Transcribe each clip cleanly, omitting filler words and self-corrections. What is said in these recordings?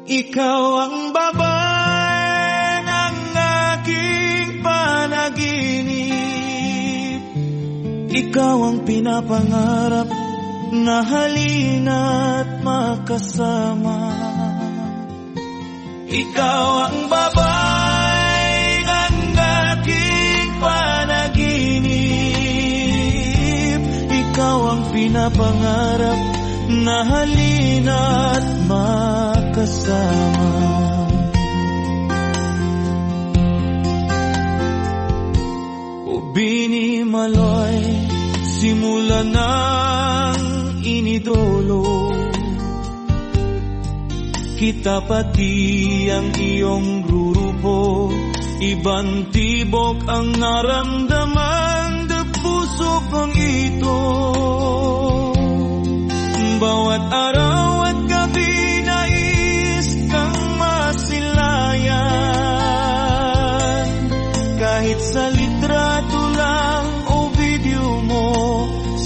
Ikaw ang babae ng aking panaginip. Ikaw ang pinapangarap na halina't makasama. Ikaw ang babae ng aking panaginip. Ikaw ang pinapangarap na halina't makasama. O Bini Maloy, simula nang inidolo kita, pati ang iyong grupo. Ibang tibok ang naramdaman ng puso kong ito. Bawat araw at gabi nais kang masilayan. Kahit sa litrato lang o video mo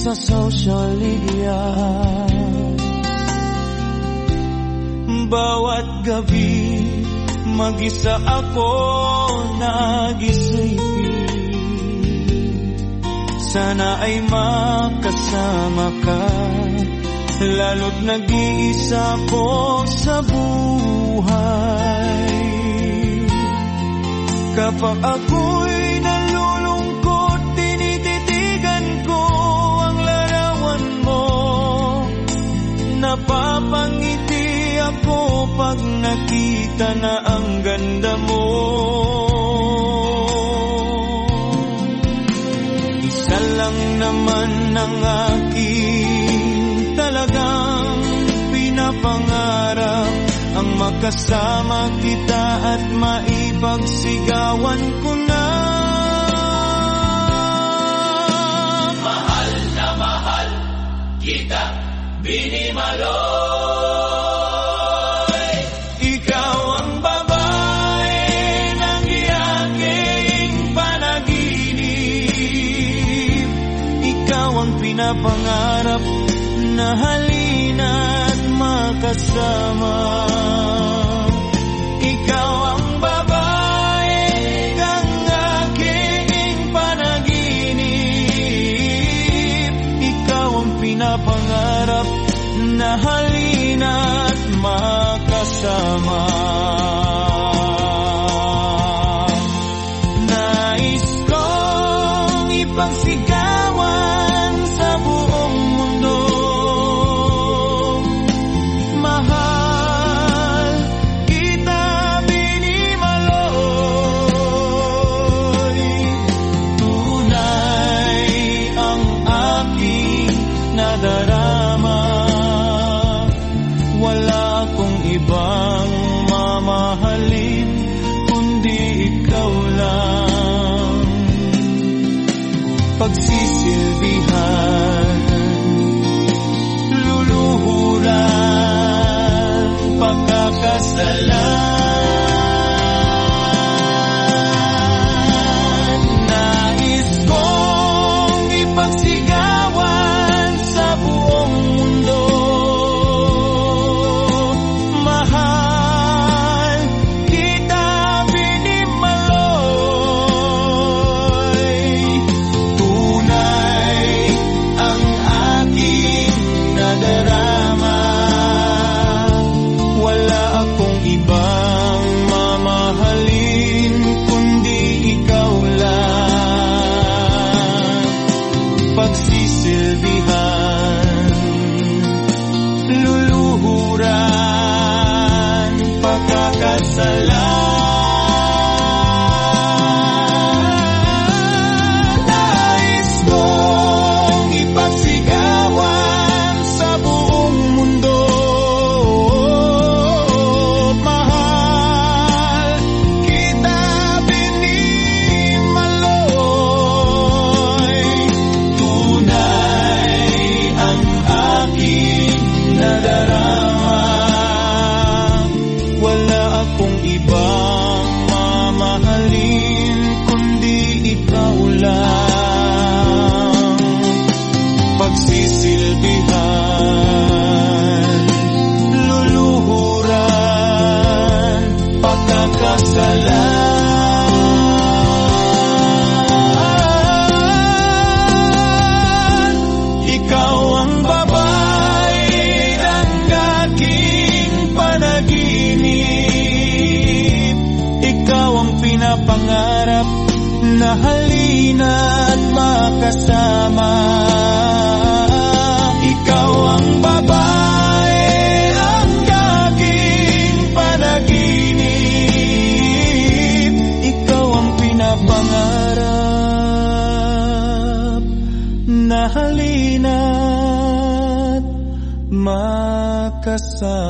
sa social media. Bawat gabi mag-isa ako nag-isipin, sana ay makasama ka. Lalo't nag-iisa ko sa buhay. Kapag ako'y nalulungkot, tinititigan ko ang larawan mo. Napapangiti ako pag nakita na ang ganda mo. Isa lang naman ang aking talagang pinapangarap, ang makasama kita at maipagsigawan ko na. Mahal na mahal kita, Bini Maloy. Ikaw ang babae ng aking panaginip. Ikaw ang pinapangarap na halina't makasama. Ikaw ang babae ng aking panaginip. Ikaw ang pinapangarap na halina't makasama. Nais kong ipagsigawan sa buong mundo. Mahal kita, Bini Maloy. Tunay ang aking nadarama. Wala akong ibang mamahalin kundi ikaw lang. Pagsisilbihan, luluhuran, pagkakasalan. Nais kong ipagsigawan sa buong mundo. Mahal kita, Bini Maloy. Tunay ang aking nadarama. Wala akong ibang mamahalin kundi ikaw lang. Pagsisilbihan, luluhuran, pagkakasalan. Nais kong ipagsigawan sa buong mundo. Mahal kita, Bini Maloy. Tunay mahalina at makasama. Ikaw ang babae, ang aking panaginip. Ikaw ang pinapangarap na halina't makasama.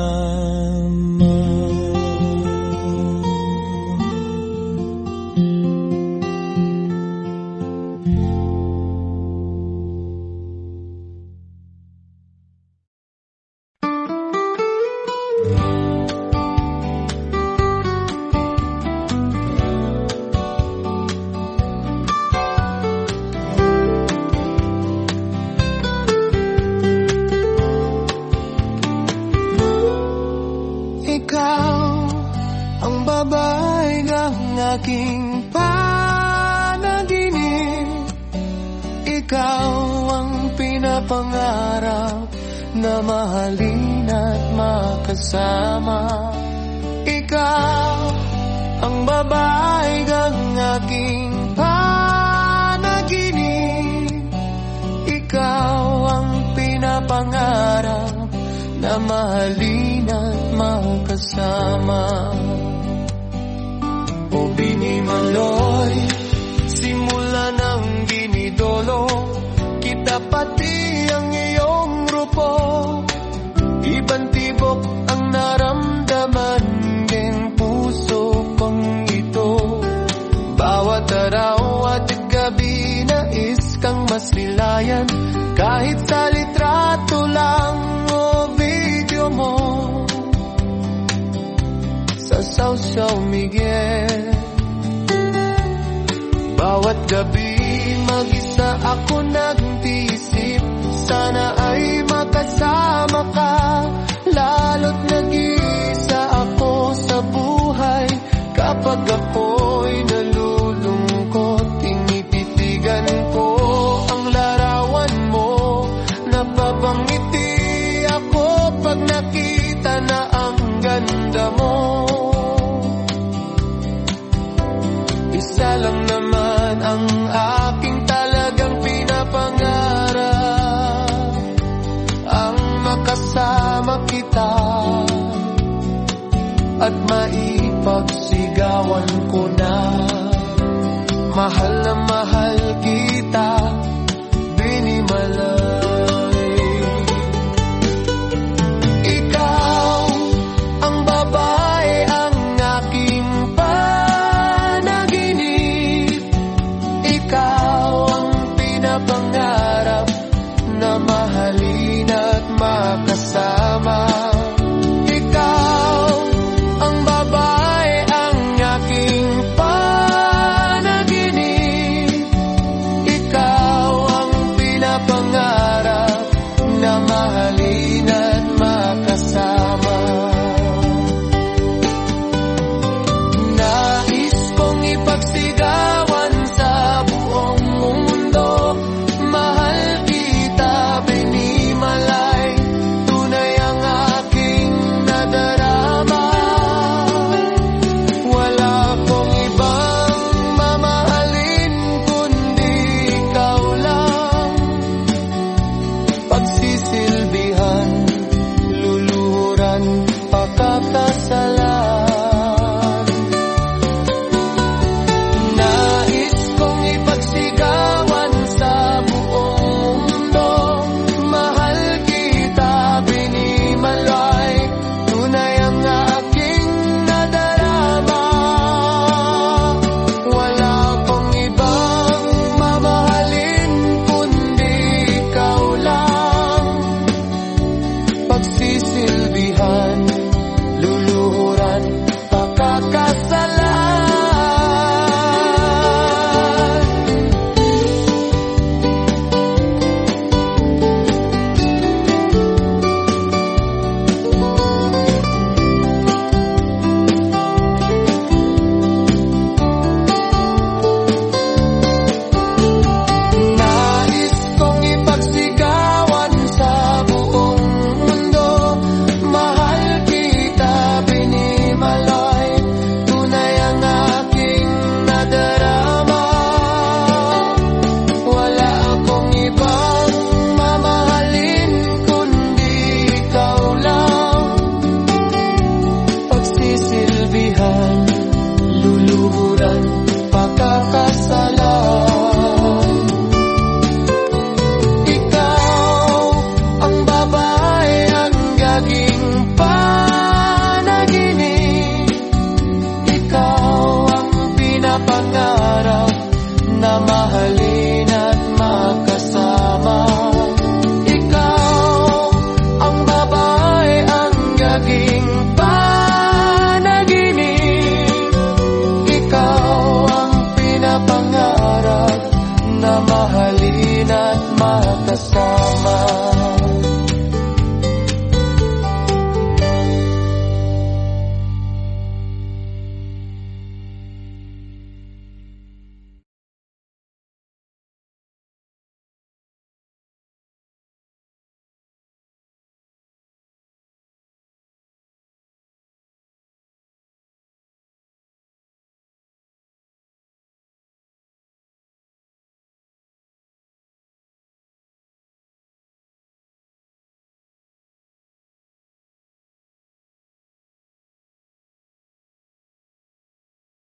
Aking panaginip, ikaw ang pinapangarap na mahalin at makasama. Ikaw ang babaeng ang aking panaginip, ikaw ang pinapangarap na mahalin at makasama. O Binimaloy, simula ng dinidolo kita pati ang iyong grupo. Ibang tibok ang naramdaman ng puso kong ito. Bawat araw at gabi nais kang masilayan, kahit sa litrato lang o video mo sa social media. Bawat gabi mag-isa ako nag-isip, sana ay makasama ka. Lalo't nag-iisa ako sa buhay, kapag ako'y nalulungkot, tinititigan ko ang larawan mo. Napapangiti ako pag nakita na ang ganda mo. Isa lang naman ang aking talagang pinapangarap, ang makasama kita at maipagsigawan ko na mahal na mahal kita, Binimalay. Ikaw ang babae, ang aking panaginip, ikaw ang pinapangarap na mahalin at makasama. Ikaw ang babae, ang aking panaginip, ikaw ang pinapangarap na mahalin at makasama. Nais kong ipagsigawan sa buong mundo, mahal kita, Binimalay. Tunay ang na mahalin at matasan.